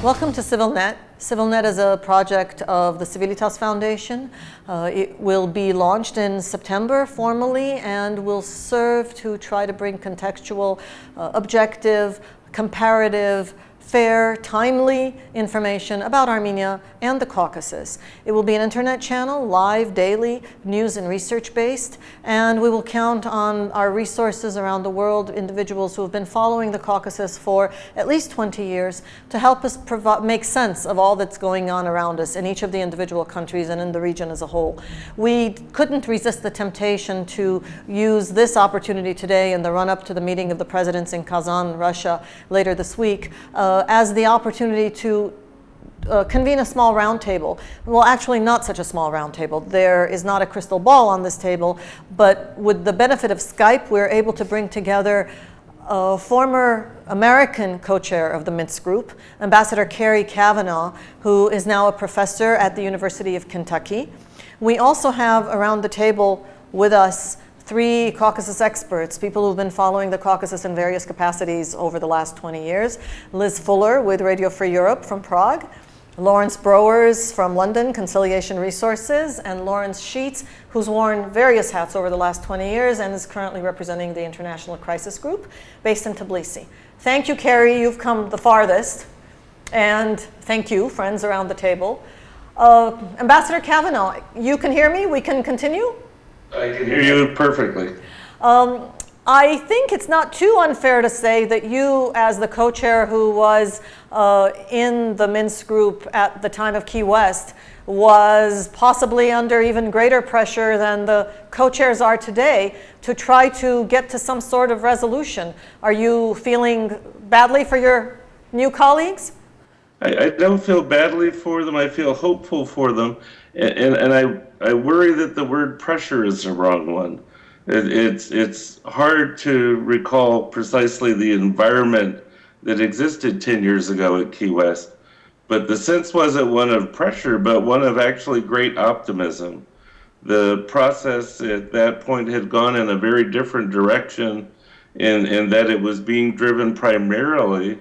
Welcome to CivilNet. CivilNet is a project of the Civilitas Foundation. It will be launched in September formally and will serve to try to bring contextual, objective, comparative, fair, timely information about Armenia and the Caucasus. It will be an internet channel, live, daily, news and research based, and we will count on our resources around the world, individuals who have been following the Caucasus for at least 20 years to help us make sense of all that's going on around us in each of the individual countries and in the region as a whole. We couldn't resist the temptation to use this opportunity today in the run-up to the meeting of the presidents in Kazan, Russia, later this week, as the opportunity to convene a small roundtable. Well, actually not such a small roundtable. There is not a crystal ball on this table, but with the benefit of Skype, we're able to bring together a former American co-chair of the Minsk Group, Ambassador Kerry Kavanaugh, who is now a professor at the University of Kentucky. We also have around the table with us 3 Caucasus experts, people who've been following the Caucasus in various capacities over the last 20 years. Liz Fuller with Radio Free Europe from Prague, Lawrence Browers from London, Conciliation Resources, and Lawrence Sheets, who's worn various hats over the last 20 years and is currently representing the International Crisis Group based in Tbilisi. Thank you, Kerry, you've come the farthest. And thank you, friends around the table. Ambassador Kavanaugh, you can hear me? We can continue? I can hear you perfectly. I think it's not too unfair to say that you, as the co-chair who was in the Minsk Group at the time of Key West, was possibly under even greater pressure than the co-chairs are today to try to get to some sort of resolution. Are you feeling badly for your new colleagues? I don't feel badly for them. I feel hopeful for them. And I worry that the word pressure is the wrong one. It's hard to recall precisely the environment that existed 10 years ago at Key West. But the sense wasn't one of pressure, but one of actually great optimism. The process at that point had gone in a very different direction in that it was being driven primarily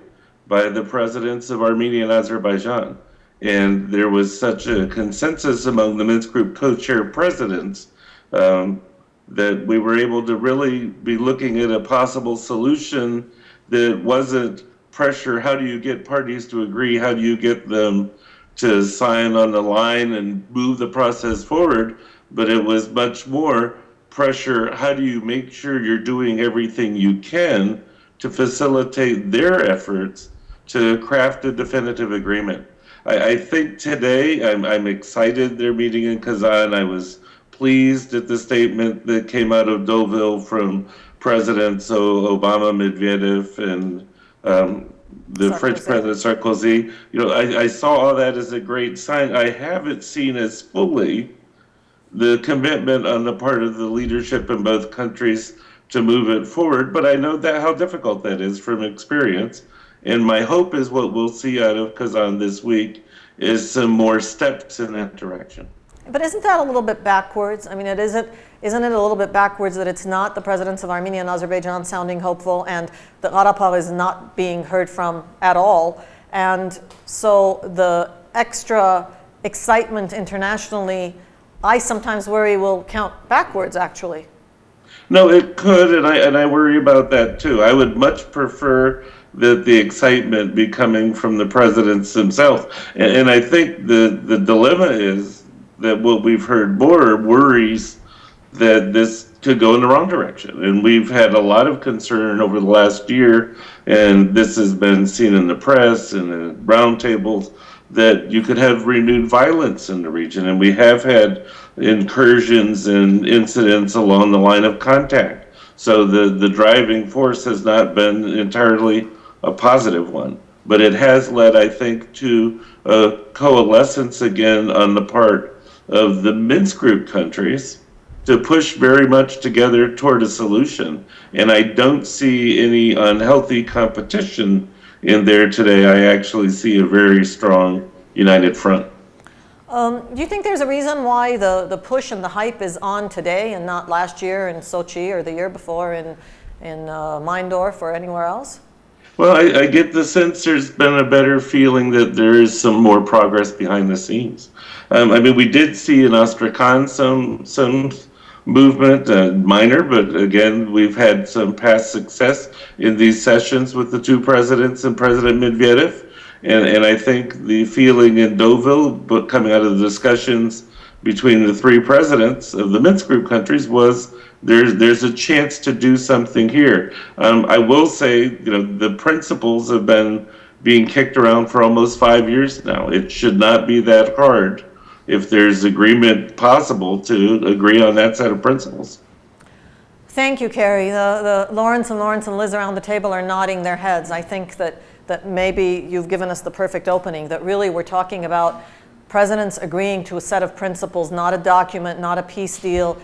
by the presidents of Armenia and Azerbaijan. And there was such a consensus among the Minsk Group co-chair presidents that we were able to really be looking at a possible solution that wasn't pressure. How do you get parties to agree? How do you get them to sign on the line and move the process forward? But it was much more pressure. How do you make sure you're doing everything you can to facilitate their efforts to craft a definitive agreement? I think today, I'm excited they're meeting in Kazan. I was pleased at the statement that came out of Deauville from Presidents Obama, Medvedev, and the Sarkozy. French President Sarkozy. You know, I saw all that as a great sign. I haven't seen as fully the commitment on the part of the leadership in both countries to move it forward, but I know that how difficult that is from experience. And my hope is what we'll see out of Kazan this week is some more steps in that direction. But isn't that a little bit backwards? I mean, isn't it a little bit backwards that it's not the presidents of Armenia and Azerbaijan sounding hopeful and the Karabakh is not being heard from at all? And so the extra excitement internationally, I sometimes worry, will count backwards, actually. No, it could, and I worry about that too. I would much prefer that the excitement be coming from the presidents themselves. And I think the dilemma is that what we've heard more worries that this could go in the wrong direction. And we've had a lot of concern over the last year, and this has been seen in the press and in roundtables, that you could have renewed violence in the region. And we have had incursions and incidents along the line of contact. So the driving force has not been entirely a positive one. But it has led, I think, to a coalescence again on the part of the Minsk Group countries to push very much together toward a solution. And I don't see any unhealthy competition in there today. I actually see a very strong united front. Do you think there's a reason why the push and the hype is on today and not last year in Sochi or the year before in Mindorf or anywhere else? Well, I get the sense there's been a better feeling that there is some more progress behind the scenes. I mean, we did see in Astrakhan some movement, minor, but again, we've had some past success in these sessions with the two presidents and President Medvedev. And I think the feeling in Deauville, but coming out of the discussions between the three presidents of the Minsk group countries, was there's a chance to do something here. I will say, the principles have been being kicked around for almost 5 years now. It should not be that hard, if there's agreement possible, to agree on that set of principles. Thank you, Carrie. The Lawrence and Liz around the table are nodding their heads. I think that maybe you've given us the perfect opening, that really we're talking about presidents agreeing to a set of principles, not a document, not a peace deal.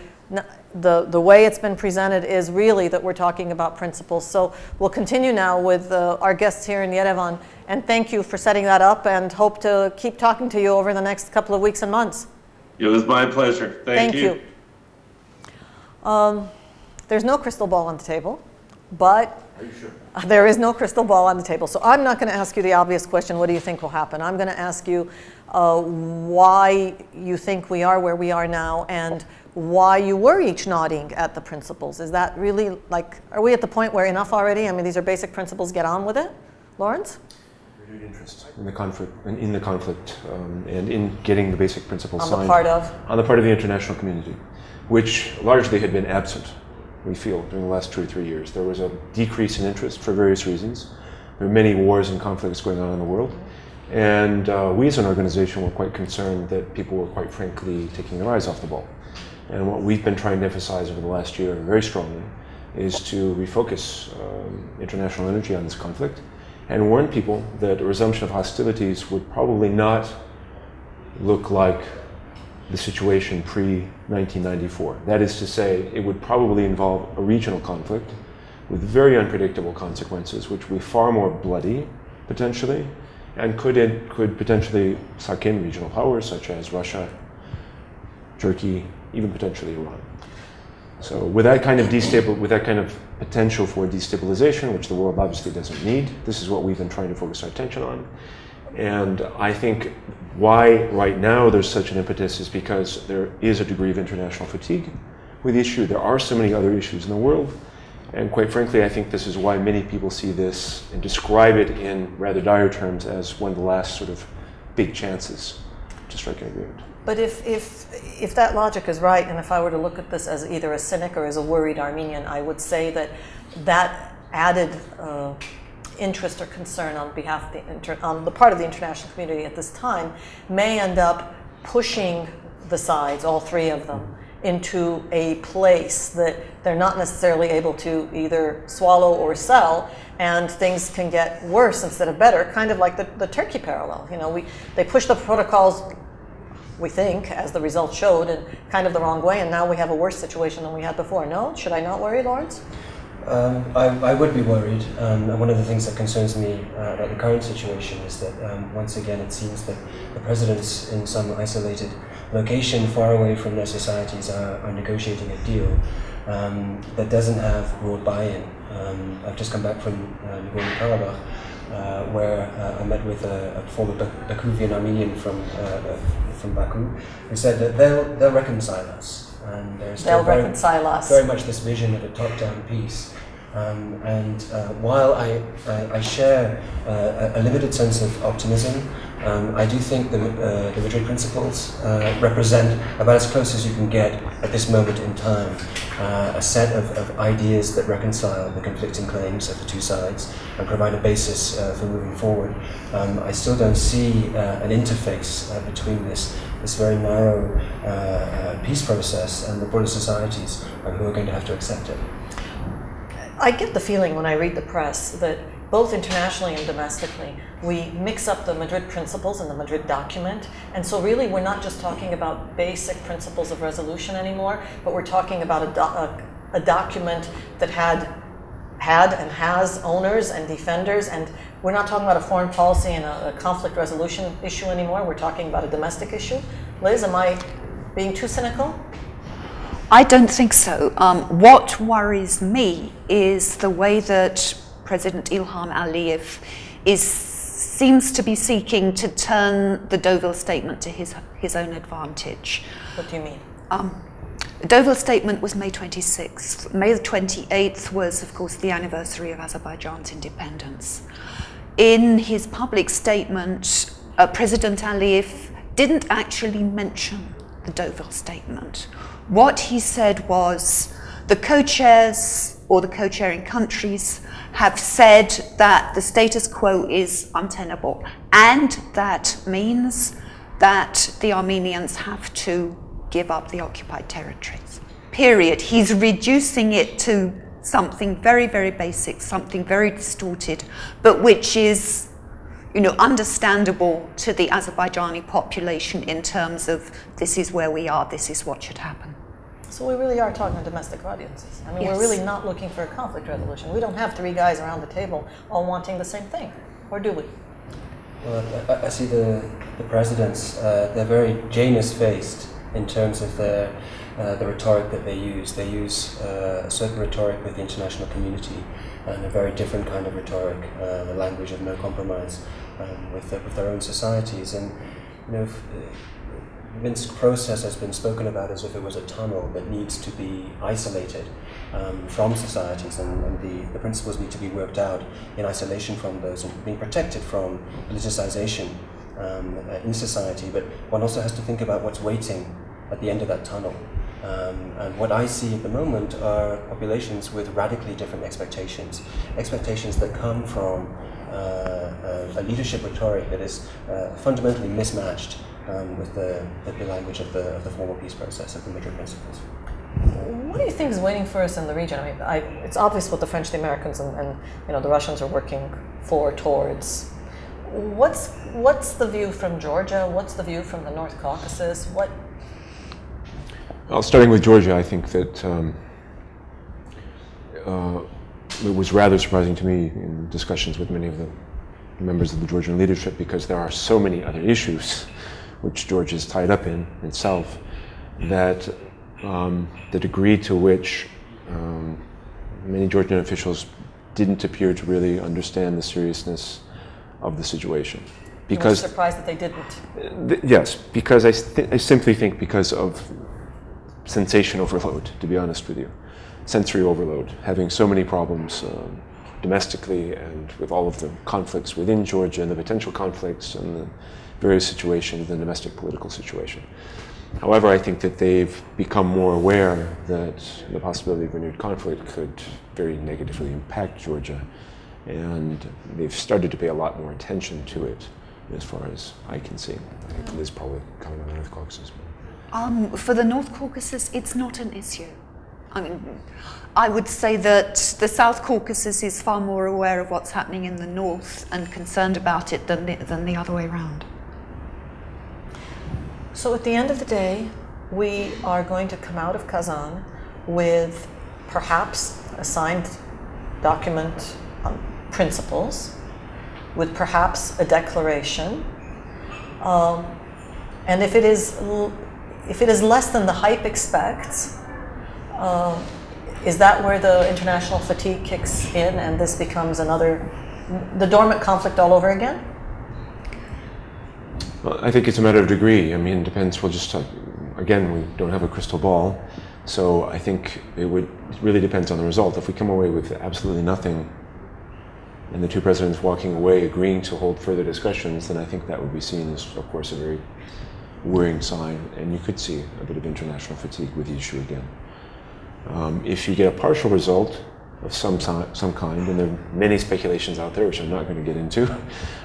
The way it's been presented is really that we're talking about principles. So we'll continue now with our guests here in Yerevan, and thank you for setting that up, and hope to keep talking to you over the next couple of weeks and months. It was my pleasure. Thank you. There's no crystal ball on the table, but Are you sure? there is no crystal ball on the table. So I'm not going to ask you the obvious question, what do you think will happen? I'm going to ask you why you think we are where we are now, and why you were each nodding at the principles. Is that really, are we at the point where enough already? I mean, these are basic principles, get on with it? Lawrence? Renewed interest in the conflict, and in getting the basic principles signed. On the part of? On the part of the international community, which largely had been absent, we feel, during the last 2 or 3 years. There was a decrease in interest for various reasons. There are many wars and conflicts going on in the world. And we as an organization were quite concerned that people were, quite frankly, taking their eyes off the ball. And what we've been trying to emphasize over the last year very strongly is to refocus international energy on this conflict and warn people that a resumption of hostilities would probably not look like the situation pre-1994. That is to say, it would probably involve a regional conflict with very unpredictable consequences, which would be far more bloody, potentially, and could potentially suck in regional powers such as Russia, Turkey, even potentially Iran. So with that kind of potential for destabilization, which the world obviously doesn't need, this is what we've been trying to focus our attention on. And I think why right now there's such an impetus is because there is a degree of international fatigue with the issue. There are so many other issues in the world. And quite frankly, I think this is why many people see this and describe it in rather dire terms as one of the last sort of big chances to strike an agreement. But if that logic is right, and if I were to look at this as either a cynic or as a worried Armenian, I would say that added interest or concern on behalf of on the part of the international community at this time may end up pushing the sides, all three of them, into a place that they're not necessarily able to either swallow or sell, and things can get worse instead of better, kind of like the Turkey parallel. They push the protocols, we think, as the results showed, in kind of the wrong way, and now we have a worse situation than we had before. No? Should I not worry, Lawrence? I would be worried. And one of the things that concerns me about the current situation is that once again it seems that the presidents in some isolated location far away from their societies are negotiating a deal that doesn't have broad buy-in. I've just come back from Nagorno-Karabakh, where I met with a former Bakuvian Armenian from Baku, who said that they'll reconcile us. And there's very much this vision of a top-down peace. While I share a limited sense of optimism, I do think the Madrid Principles represent about as close as you can get at this moment in time, a set of ideas that reconcile the conflicting claims of the two sides and provide a basis for moving forward. I still don't see an interface between this very narrow peace process and the broader societies who are going to have to accept it. I get the feeling when I read the press that both internationally and domestically, we mix up the Madrid Principles and the Madrid document. And so really we're not just talking about basic principles of resolution anymore, but we're talking about a document that had and has owners and defenders, and we're not talking about a foreign policy and a conflict resolution issue anymore. We're talking about a domestic issue. Liz, am I being too cynical? I don't think so. What worries me is the way that President Ilham Aliyev seems to be seeking to turn the Deauville Statement to his own advantage. What do you mean? The Deauville Statement was May 26th. May the 28th was, of course, the anniversary of Azerbaijan's independence. In his public statement, President Aliyev didn't actually mention the Deauville Statement. What he said was the co-chairs or the co-chairing countries have said that the status quo is untenable, and that means that the Armenians have to give up the occupied territories. Period. He's reducing it to something very, very basic, something very distorted, but which is, understandable to the Azerbaijani population in terms of this is where we are, this is what should happen. So we really are talking to domestic audiences. I mean, Yes. we're really not looking for a conflict resolution. We don't have three guys around the table all wanting the same thing, or do we? Well, I see the presidents, they're very Janus-faced in terms of the rhetoric that they use. They use a certain rhetoric with the international community and a very different kind of rhetoric, the language of no compromise with their own societies. And the Minsk process has been spoken about as if it was a tunnel that needs to be isolated from societies, and the principles need to be worked out in isolation from those and being protected from politicization in society. But one also has to think about what's waiting at the end of that tunnel. And what I see at the moment are populations with radically different expectations that come from a leadership rhetoric that is fundamentally mismatched with the language of the formal peace process, of the Madrid principles. What do you think is waiting for us in the region? I mean, it's obvious what the French, the Americans, and the Russians are working towards. What's the view from Georgia? What's the view from the North Caucasus? Well, starting with Georgia, I think that it was rather surprising to me in discussions with many of the members of the Georgian leadership, because there are so many other issues which Georgia is tied up in itself, that the degree to which many Georgian officials didn't appear to really understand the seriousness of the situation. Because I'm surprised that they didn't. Yes, because I simply think because of sensation overload, to be honest with you. Sensory overload, having so many problems domestically and with all of the conflicts within Georgia and the potential conflicts and the various situations, the domestic political situation. However, I think that they've become more aware that the possibility of renewed conflict could very negatively impact Georgia, and they've started to pay a lot more attention to it, as far as I can see. I think Liz probably comment on the North Caucasus. For the North Caucasus, it's not an issue. I mean, I would say that the South Caucasus is far more aware of what's happening in the north and concerned about it than the other way around. So at the end of the day, we are going to come out of Kazan with perhaps a signed document on principles, with perhaps a declaration, and if it is less than the hype expects, is that where the international fatigue kicks in and this becomes the dormant conflict all over again? Well, I think it's a matter of degree. I mean, it depends. We'll just talk. Again, we don't have a crystal ball, so I think it really depends on the result. If we come away with absolutely nothing, and the two presidents walking away agreeing to hold further discussions, then I think that would be seen as, of course, a very worrying sign, and you could see a bit of international fatigue with the issue again. If you get a partial result of some kind, and there are many speculations out there, which I'm not going to get into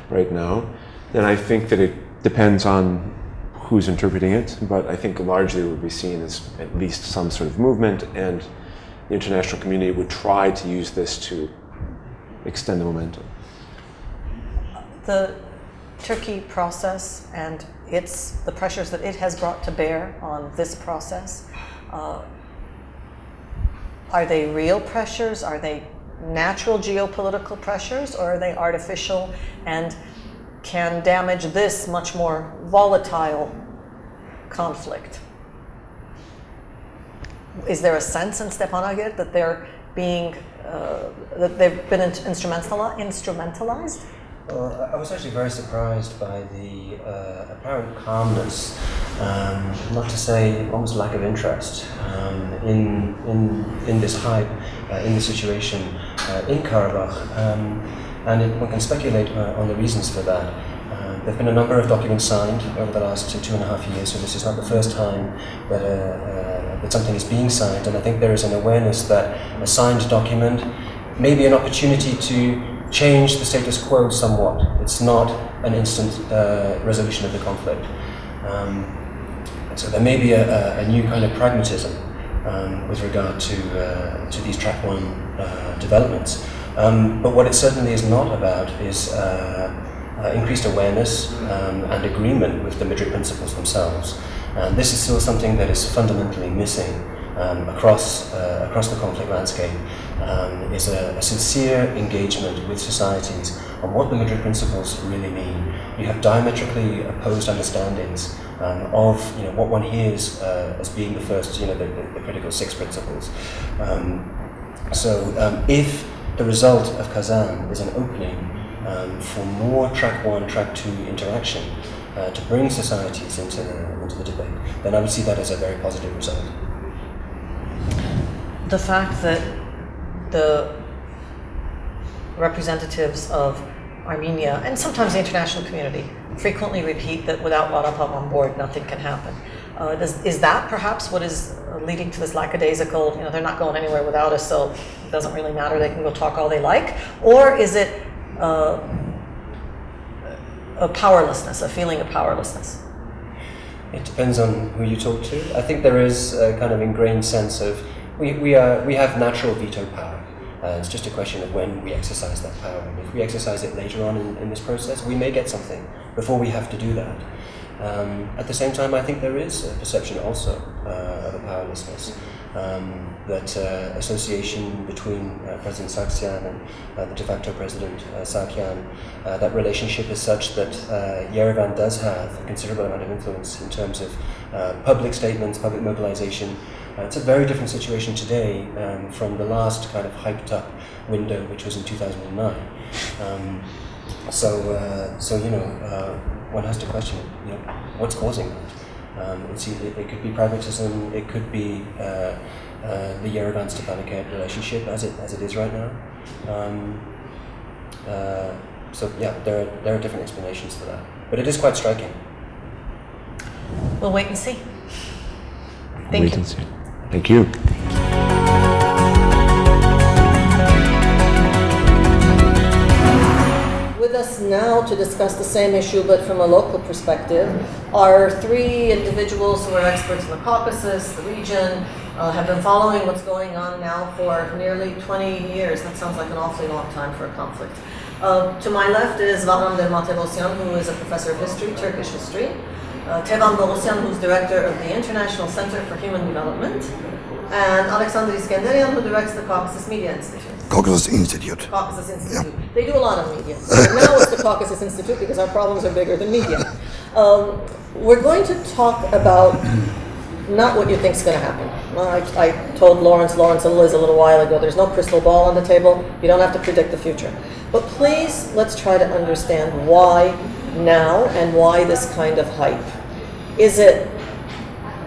right now, then I think that it depends on who's interpreting it, but I think largely it would be seen as at least some sort of movement, and the international community would try to use this to extend the momentum. The Turkey process and the pressures that it has brought to bear on this process, are they real pressures? Are they natural geopolitical pressures, or are they artificial and can damage this much more volatile conflict? Is there a sense in Stepanakert that they're being that they've been instrumentalized? I was actually very surprised by the apparent calmness, not to say almost lack of interest, in this hype, in the situation in Karabakh, and one can speculate on the reasons for that. There have been a number of documents signed over the last 2.5 years, so this is not the first time that something is being signed, and I think there is an awareness that a signed document may be an opportunity to change the status quo somewhat. It's not an instant resolution of the conflict. So there may be a new kind of pragmatism with regard to these track one developments. But what it certainly is not about is increased awareness and agreement with the Madrid principles themselves. And this is still something that is fundamentally missing across the conflict landscape, is a sincere engagement with societies on what the Madrid principles really mean. You have diametrically opposed understandings of what one hears as being the first, the critical six principles. So if the result of Kazan is an opening for more track one, track two interaction to bring societies into the debate, then I would see that as a very positive result. The fact that the representatives of Armenia, and sometimes the international community, frequently repeat that without Arapov on board, nothing can happen. Is that perhaps what is leading to this lackadaisical, they're not going anywhere without us, so it doesn't really matter, they can go talk all they like? Or is it a powerlessness, a feeling of powerlessness? It depends on who you talk to. I think there is a kind of ingrained sense of we have natural veto power. It's just a question of when we exercise that power. And if we exercise it later on in this process, we may get something before we have to do that. At the same time, I think there is a perception also of a powerlessness. That association between President Sargsyan and the de facto President Sakyan, that relationship is such that Yerevan does have a considerable amount of influence in terms of public statements, public mobilization. It's a very different situation today from the last kind of hyped up window, which was in 2009. One has to question, what's causing that? It could be pragmatism, it could be the Yerevan-Stepanakert relationship as it is right now. There are different explanations for that, but it is quite striking. We'll wait and see. Thank you. See. Thank you. With us now to discuss the same issue but from a local perspective are three individuals who are experts in the Caucasus, the region, have been following what's going on now for nearly 20 years. That sounds like an awfully long time for a conflict. To my left is Vahram Dermatevosyan, who is a professor of history, Turkish history. Tevan Boğosyan, who's director of the International Center for Human Development, and Alexander Iskenderian, who directs the Caucasus Media Institute. Caucasus Institute. Caucasus Institute. Yeah. They do a lot of media. Now it's the Caucasus Institute because our problems are bigger than media. We're going to talk about not what you think is going to happen. I told Lawrence a little while ago, there's no crystal ball on the table. You don't have to predict the future. But please, let's try to understand why now and why this kind of hype. Is it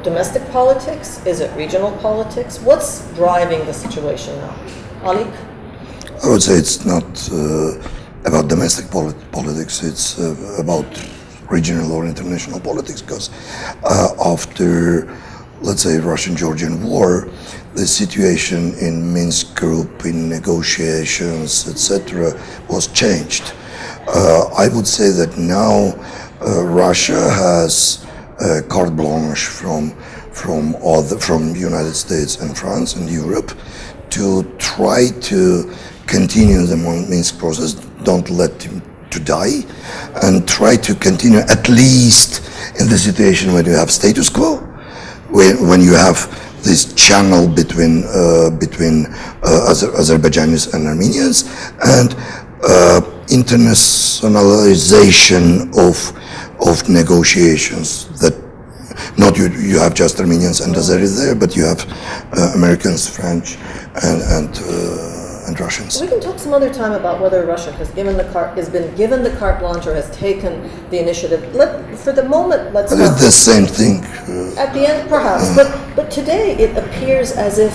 domestic politics? Is it regional politics? What's driving the situation now? Ali? I would say it's not about domestic politics, it's about regional or international politics, because after, let's say, Russian-Georgian war, the situation in Minsk group, in negotiations, etc., was changed. I would say that now Russia has carte blanche from United States and France and Europe to try to continue the Minsk process, don't let him to die, and try to continue at least in the situation when you have status quo, when you have this channel between Azerbaijanis and Armenians, and internationalization of negotiations, that not you have just Armenians and Azeris there, but you have Americans, French, and Russians. We can talk some other time about whether Russia has been given the carte blanche or has taken the initiative. For the moment, let's But not. it's the same thing. At the end, perhaps, but today it appears as if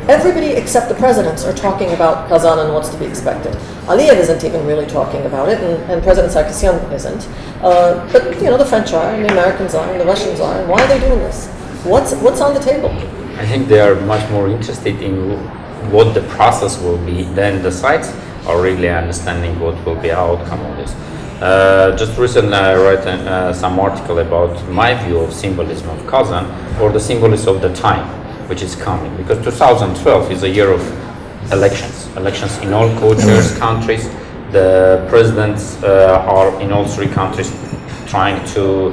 everybody except the presidents are talking about Kazan and what's to be expected. Aliyev isn't even really talking about it, and President Sarkisyan isn't. But the French are, and the Americans are, and the Russians are. And why are they doing this? What's on the table? I think they are much more interested in what the process will be than the sides are really understanding what will be outcome of this. Just recently I read some article about my view of symbolism of Kazan, or the symbolism of the time which is coming, because 2012 is a year of elections in all cultures, countries. The presidents are in all three countries trying to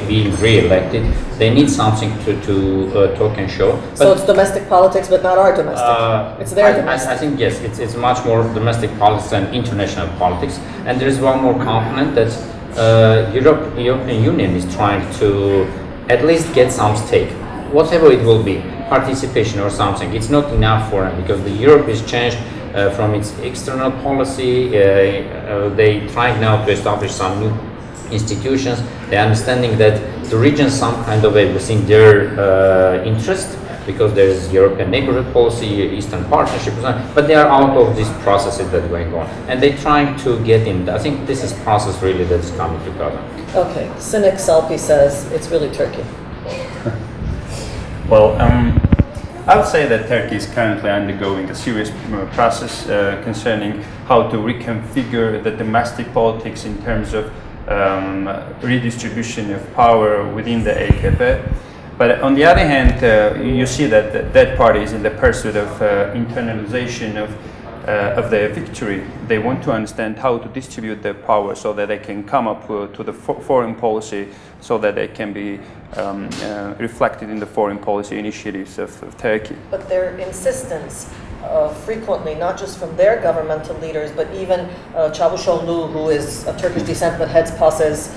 be re-elected. They need something to talk and show. So it's domestic politics, but not our domestic. It's their domestic. I think yes, it's much more domestic politics than international politics. And there is one more component that European Union is trying to at least get some stake, whatever it will be, participation or something. It's not enough for them, because the Europe is changed from its external policy. They trying now to establish some new institutions. They're understanding that the region some kind of way within their interest, because there is European neighborhood policy, Eastern Partnership, but they are out of these processes that are going on, and they're trying to get in. I think this is process really that is coming to Kazan. Okay, cynic Salpi says it's really Turkey. Well, I would say that Turkey is currently undergoing a serious process concerning how to reconfigure the domestic politics in terms of redistribution of power within the AKP. But on the other hand, you see that that party is in the pursuit of internalization of their victory. They want to understand how to distribute their power so that they can come up to the foreign policy, so that they can be reflected in the foreign policy initiatives of Turkey. But their insistence frequently, not just from their governmental leaders, but even Çavuşoğlu, who is of Turkish descent but heads PASE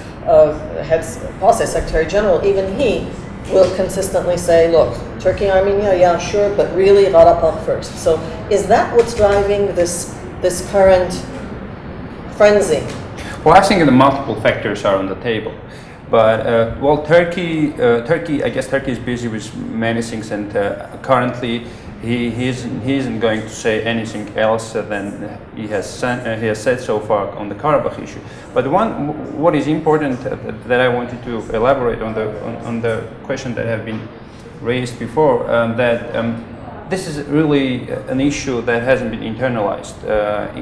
Secretary General, even he will consistently say, look, Turkey, Armenia, yeah, sure, but really Qarabağ first. So is that what's driving this current frenzy? Well, I think the multiple factors are on the table. But Turkey, I guess Turkey is busy with many things, and currently he isn't going to say anything else than he has said so far on the Karabakh issue. But what is important that I wanted to elaborate on the question that have been raised before, that this is really an issue that hasn't been internalized.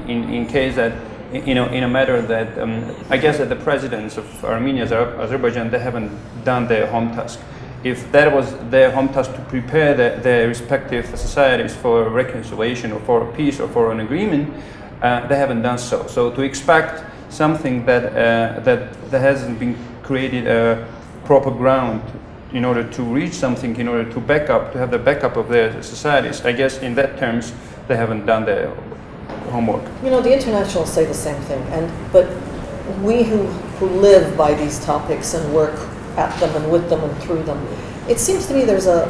In case that in a matter that I guess that the presidents of Armenia, Azerbaijan, they haven't done their home task. If that was their home task to prepare their respective societies for reconciliation or for peace or for an agreement, they haven't done so. So to expect something that hasn't been created a proper ground in order to reach something, in order to have the backup of their societies, I guess in that terms they haven't done their homework. The internationals say the same thing, but we who live by these topics and work at them and with them and through them, it seems to me there's a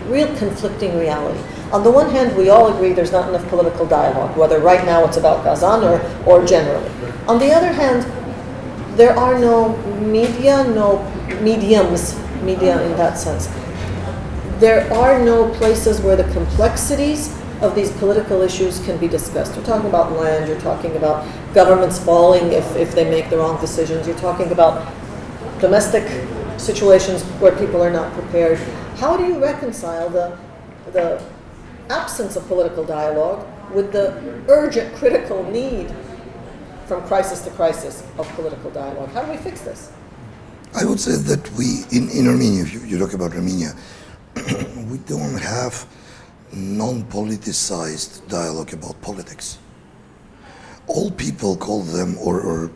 real conflicting reality. On the one hand, we all agree there's not enough political dialogue, whether right now it's about Kazan or generally. On the other hand, there are no media, no mediums, media in that sense. There are no places where the complexities of these political issues can be discussed. You're talking about land, you're talking about governments falling if they make the wrong decisions, you're talking about domestic situations where people are not prepared. How do you reconcile the absence of political dialogue with the urgent, critical need from crisis to crisis of political dialogue? How do we fix this? I would say that we, in Armenia, if you talk about Armenia, we don't have non-politicized dialogue about politics. All people call them, or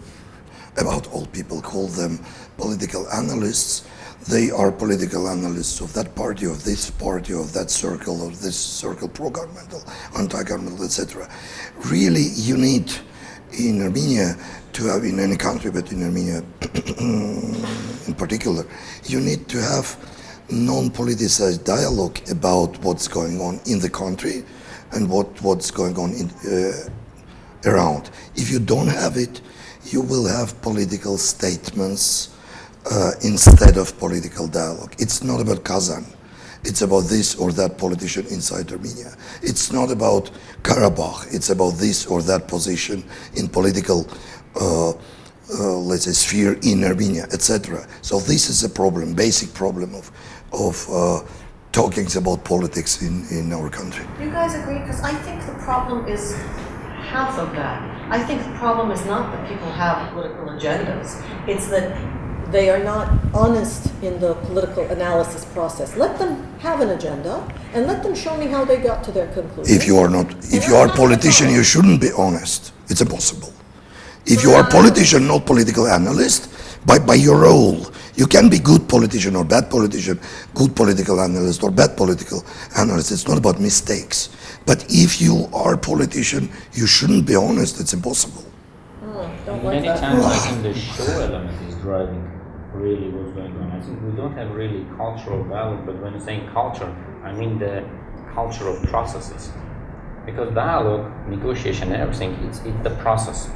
about all people call them political analysts. They are political analysts of that party, of this party, of that circle, of this circle, pro-governmental, anti-governmental, etc. Really, you need in Armenia, to have in any country, but in Armenia in particular, you need to have non-politicized dialogue about what's going on in the country and what's going on around. If you don't have it, you will have political statements instead of political dialogue. It's not about Kazan. It's about this or that politician inside Armenia. It's not about Karabakh. It's about this or that position in political, let's say, sphere in Armenia, etc. So this is a problem, basic problem of talking about politics in our country. Do you guys agree? Because I think the problem is half of that. I think the problem is not that people have political agendas. It's that they are not honest in the political analysis process. Let them have an agenda and let them show me how they got to their conclusion. If you are a politician, you shouldn't be honest. It's impossible. If you are a politician, not political analyst, by your role, you can be good politician or bad politician, good political analyst or bad political analyst. It's not about mistakes. But if you are a politician, you shouldn't be honest. It's impossible. Don't like Many that. times I think the show element is driving really what's going on. I think we don't have really cultural dialogue, but when you're saying culture, I mean the culture of processes. Because dialogue, negotiation, and everything, it's the process.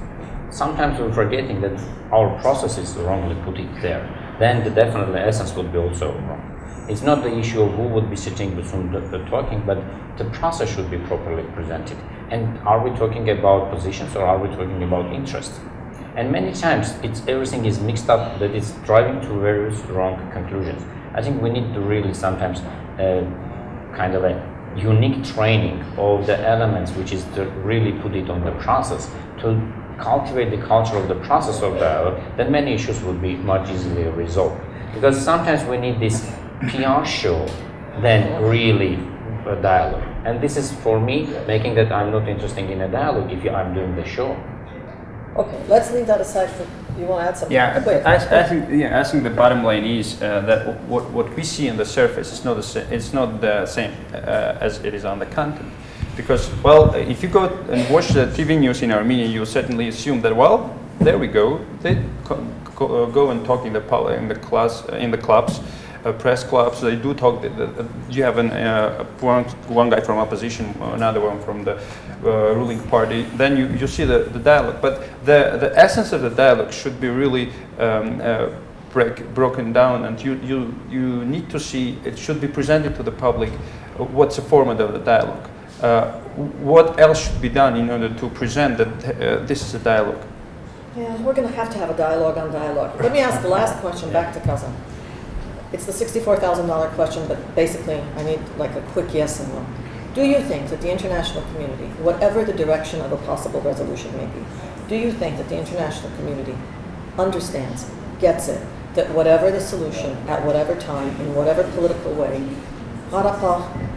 Sometimes we're forgetting that our process is wrongly put it there. Then definitely essence would be also wrong. It's not the issue of who would be sitting between the talking, but the process should be properly presented. And are we talking about positions or are we talking about interest? And many times everything is mixed up, that it's driving to various wrong conclusions. I think we need to really sometimes kind of a unique training of the elements, which is to really put it on the process, to cultivate the culture of the process of dialogue, then many issues will be much easily resolved. Because sometimes we need this PR show than really a dialogue. And this is for me making that I'm not interested in a dialogue if I'm doing the show. Okay, let's leave that aside. You want to add something? Yeah, Quick. I think the bottom line is that what we see on the surface is not the same as it is on the content. Because, well, if you go and watch the TV news in Armenia, you certainly assume that, well, there we go. They go and talk in the clubs, press clubs. They do talk. You have one guy from opposition, another one from the ruling party. Then you see the dialogue. But the essence of the dialogue should be really broken down, and you need to see. It should be presented to the public. What's the format of the dialogue? What else should be done in order to present that this is a dialogue? Yeah, we're going to have a dialogue on dialogue. Let me ask the last question back to Kazan. It's the $64,000 question, but basically I need like a quick yes and no. Do you think that the international community, whatever the direction of a possible resolution may be, do you think that the international community understands, gets it, that whatever the solution, at whatever time, in whatever political way, Karabakh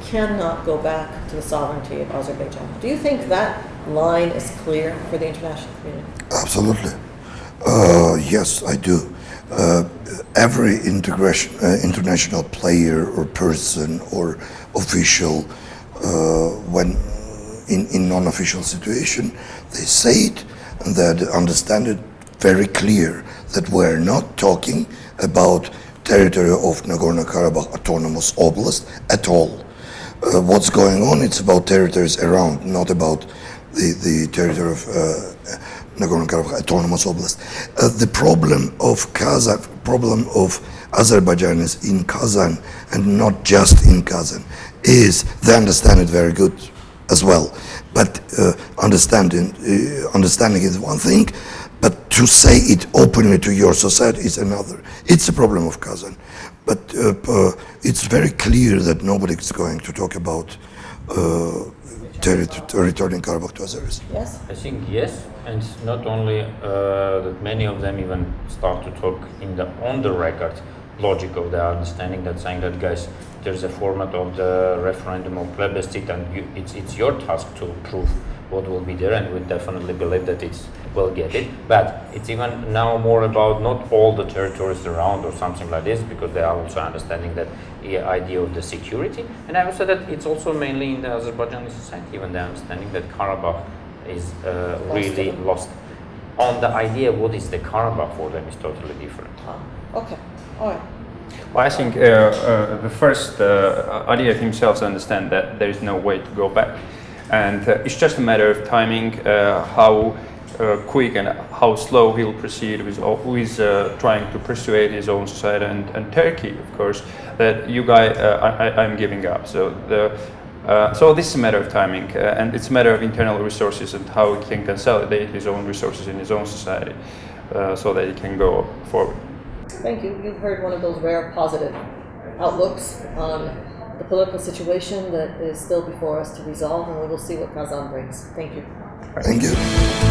cannot go back to the sovereignty of Azerbaijan? Do you think that line is clear for the international community? Absolutely. Yes, I do. Every international player or person or official, when in non-official situation, they say it and they understand it very clear that we're not talking about territory of Nagorno-Karabakh Autonomous Oblast at all. What's going on, it's about territories around, not about the territory of Nagorno-Karabakh Autonomous Oblast. The problem of Kazan, problem of Azerbaijan is in Kazan and not just in Kazan, is they understand it very good as well. But understanding is one thing, but to say it openly to your society is another. It's a problem of Kazan. But it's very clear that nobody is going to talk about returning Karabakh to Azeris. Yes? I think yes, and not only that many of them even start to talk on the record logic of their understanding, that saying that, guys, there's a format of the referendum or plebiscite, and it's your task to prove what will be there, and we definitely believe that we'll get it. But it's even now more about not all the territories around or something like this, because they are also understanding that the idea of the security. And I would say that it's also mainly in the Azerbaijani society, even the understanding that Karabakh is really lost. On the idea what is the karma for them is totally different. Okay, all right. Well, I think the first Aliyev himself understands that there is no way to go back, and it's just a matter of timing, how quick and how slow he'll proceed with trying to persuade his own society and Turkey, of course, that you guys, I'm giving up. So this is a matter of timing, and it's a matter of internal resources and how he can consolidate his own resources in his own society, so that he can go forward. Thank you. You've heard one of those rare positive outlooks on the political situation that is still before us to resolve, and we will see what Kazan brings. Thank you. Thank you.